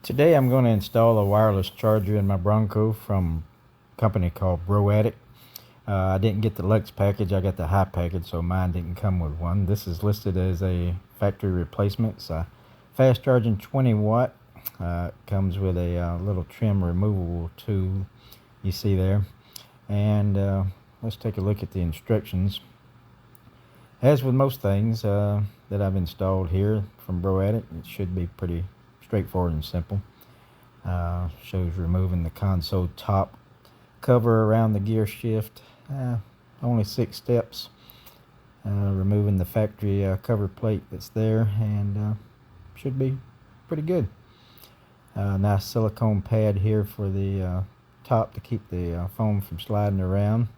Today I'm going to install a wireless charger in my Bronco from a company called BROADDICT. I didn't get the Lux package, I got the high package, so mine didn't come with one. This is listed as a factory replacement. It's a fast charging 20 watt. Comes with a little trim removable tool you see there. And let's take a look at the instructions. As with most things that I've installed here from BROADDICT, it should be pretty straightforward and simple. Shows removing the console top cover around the gear shift. Only 6 steps. Removing the factory cover plate that's there, and should be pretty good. Nice silicone pad here for the top to keep the foam from sliding around.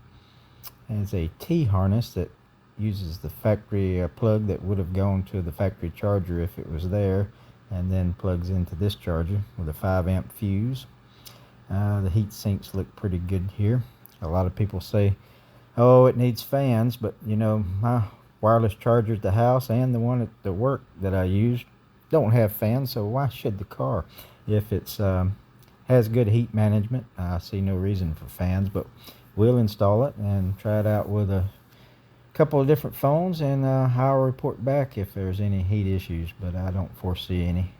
There's a T-harness that uses the factory plug that would have gone to the factory charger if it was there, and then plugs into this charger with a 5-amp fuse. The heat sinks look pretty good here. A lot of people say, oh, it needs fans, but you know, my wireless charger at the house and the one at the work that I use don't have fans, so why should the car? If it's has good heat management, I see no reason for fans, but we'll install it and try it out with a couple of different phones, and I'll report back if there's any heat issues, but I don't foresee any.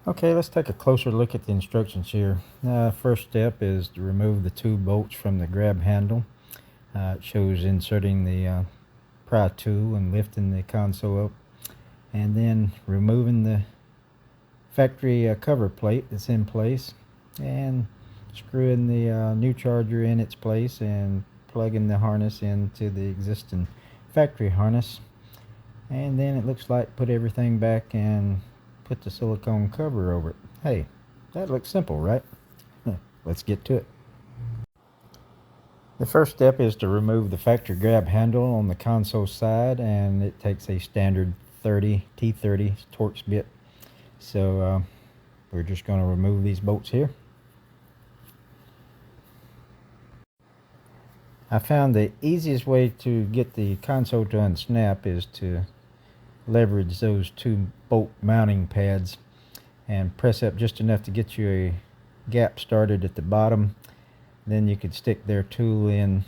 Okay, let's take a closer look at the instructions here. First step is to remove the 2 bolts from the grab handle. It shows inserting the pry tool and lifting the console up, and then removing the factory cover plate that's in place, and screwing the new charger in its place and plugging the harness into the existing factory harness. And then it looks like put everything back and put the silicone cover over it. Hey, that looks simple, right? Let's get to it. The first step is to remove the factory grab handle on the console side, and it takes a standard T30 Torx bit. So we're just going to remove these bolts here. I found the easiest way to get the console to unsnap is to leverage those 2 bolt mounting pads and press up just enough to get you a gap started at the bottom. Then you could stick their tool in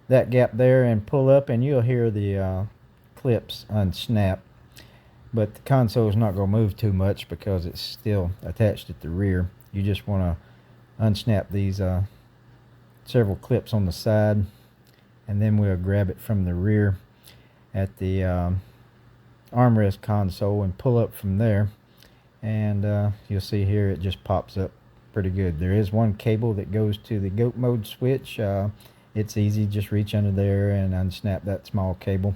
that gap there and pull up, and you'll hear the clips unsnap. But the console is not going to move too much because it's still attached at the rear. You just want to unsnap these several clips on the side, and then we'll grab it from the rear at the armrest console and pull up from there, and you'll see here it just pops up pretty good. There is one cable that goes to the goat mode switch. It's easy, just reach under there and unsnap that small cable.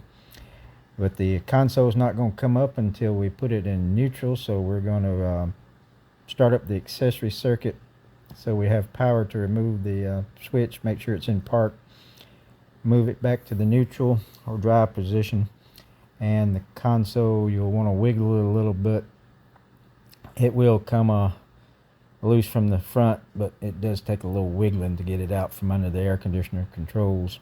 But the console is not going to come up until we put it in neutral, so we're going to start up the accessory circuit so we have power to remove the switch, make sure it's in park, move it back to the neutral or drive position, and the console, you'll want to wiggle it a little bit. It will come loose from the front, but it does take a little wiggling to get it out from under the air conditioner controls.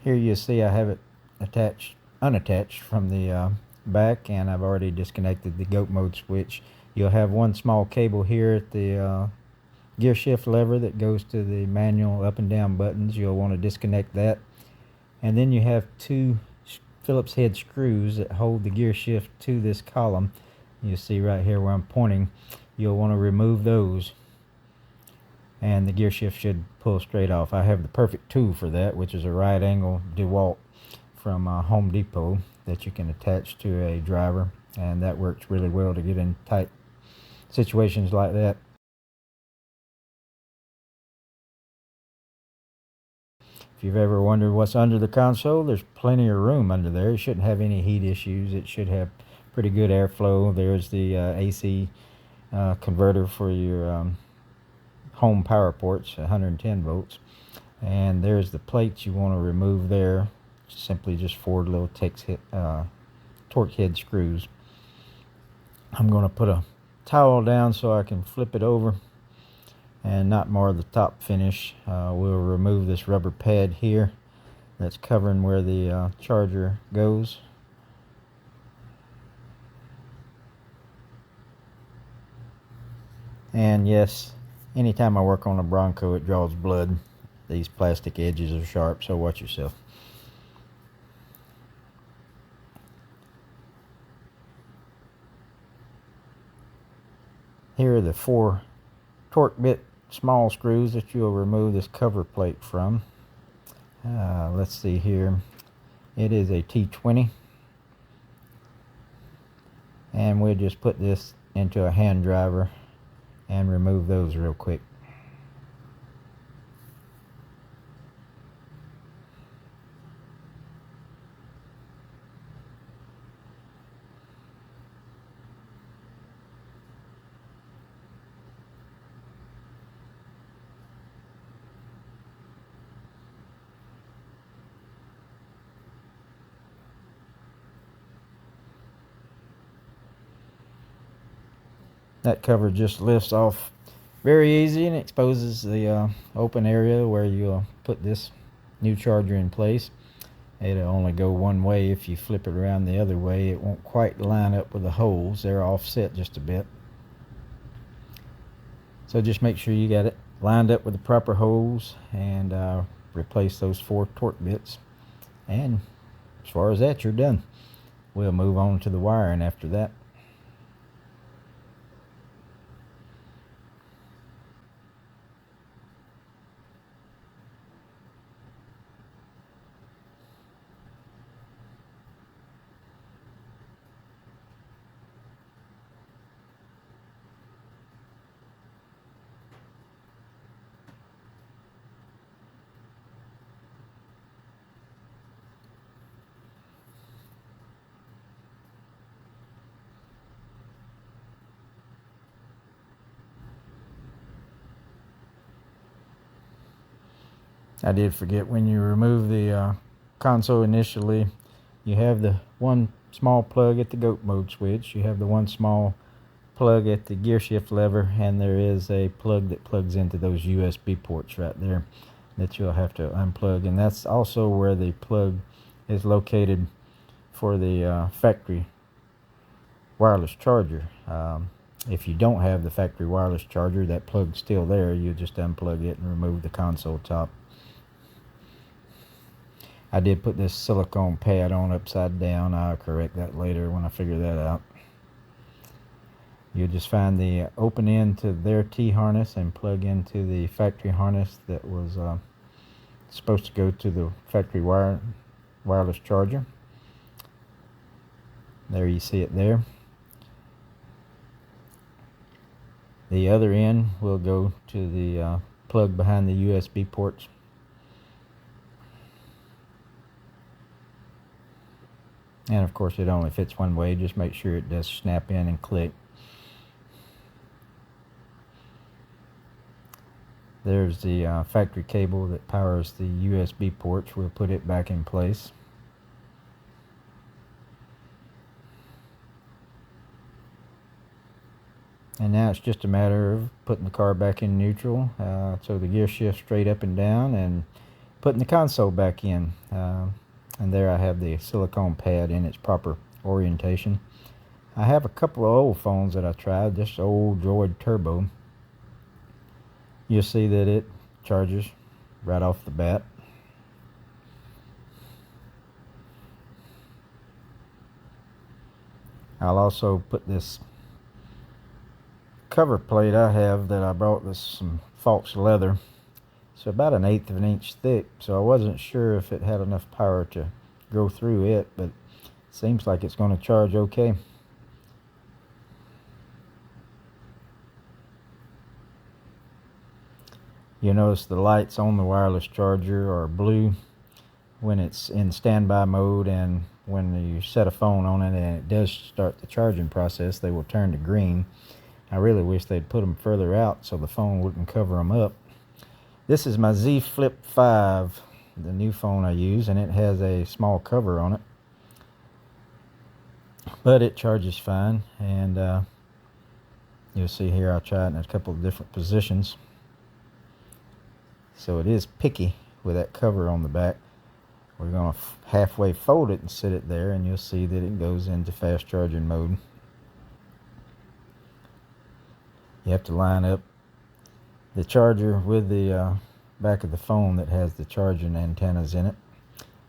Here you see I have it unattached from the back, and I've already disconnected the goat mode switch. You'll have one small cable here at the gear shift lever that goes to the manual up and down buttons. You'll want to disconnect that, and then you have 2 Phillips head screws that hold the gear shift to this column. You'll see right here where I'm pointing. You'll want to remove those, and the gear shift should pull straight off. I have the perfect tool for that, which is a right angle DeWalt from Home Depot that you can attach to a driver, and that works really well to get in tight situations like that. If you've ever wondered what's under the console, there's plenty of room under there. It shouldn't have any heat issues. It should have pretty good airflow. There's the AC converter for your home power ports, 110 volts. And there's the plates you want to remove there. Simply just 4 little torque head screws. I'm going to put a towel down so I can flip it over and not mar the top finish. We'll remove this rubber pad here that's covering where the charger goes. And yes, anytime I work on a Bronco, it draws blood. These plastic edges are sharp, so watch yourself. Here are the 4 torque bit small screws that you'll remove this cover plate from. Let's see here. It is a T20. And we'll just put this into a hand driver and remove those real quick. That cover just lifts off very easy and exposes the open area where you'll put this new charger in place. It'll only go one way. If you flip it around the other way, it won't quite line up with the holes. They're offset just a bit. So just make sure you got it lined up with the proper holes, and replace those 4 torque bits. And as far as that, you're done. We'll move on to the wiring after that. I did forget, when you remove the console initially, you have the one small plug at the goat mode switch, you have the one small plug at the gear shift lever, and there is a plug that plugs into those USB ports right there that you'll have to unplug. And that's also where the plug is located for the factory wireless charger. If you don't have the factory wireless charger, that plug's still there. You just unplug it and remove the console top. I did put this silicone pad on upside down. I'll correct that later when I figure that out. You'll just find the open end to their T-harness and plug into the factory harness that was supposed to go to the factory wireless charger. There, you see it there. The other end will go to the plug behind the USB ports. And of course it only fits one way. Just make sure it does snap in and click. There's the factory cable that powers the USB ports. We'll put it back in place. And now it's just a matter of putting the car back in neutral, so the gear shifts straight up and down, and putting the console back in. And there I have the silicone pad in its proper orientation. I have a couple of old phones that I tried, this old Droid Turbo. You'll see that it charges right off the bat. I'll also put this cover plate I have that I brought with some false leather. So about 1/8 of an inch thick, so I wasn't sure if it had enough power to go through it, but it seems like it's going to charge okay. You'll notice the lights on the wireless charger are blue when it's in standby mode, and when you set a phone on it and it does start the charging process, they will turn to green. I really wish they'd put them further out so the phone wouldn't cover them up. This is my Z Flip 5, the new phone I use, and it has a small cover on it. But it charges fine, and you'll see here I'll try it in a couple of different positions. So it is picky with that cover on the back. We're going to halfway fold it and sit it there, and you'll see that it goes into fast charging mode. You have to line up the charger with the back of the phone that has the charging antennas in it.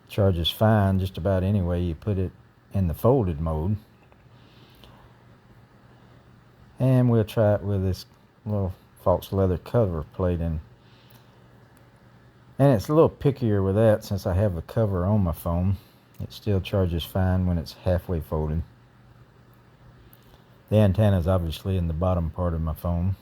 Charges fine just about any way you put it in the folded mode. And we'll try it with this little false leather cover plate in. And it's a little pickier with that since I have the cover on my phone. It still charges fine when it's halfway folded. The antenna is obviously in the bottom part of my phone.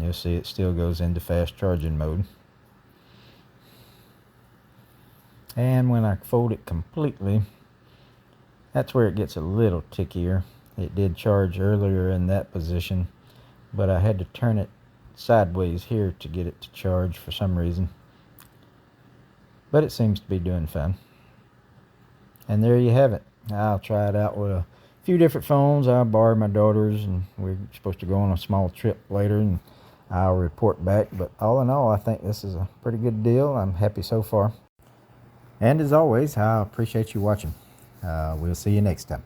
You'll see it still goes into fast charging mode. And when I fold it completely, that's where it gets a little tickier. It did charge earlier in that position, but I had to turn it sideways here to get it to charge for some reason. But it seems to be doing fine. And there you have it. I'll try it out with a few different phones. I borrowed my daughter's, and we're supposed to go on a small trip later, and I'll report back. But all in all, I think this is a pretty good deal. I'm happy so far. And as always, I appreciate you watching. We'll see you next time.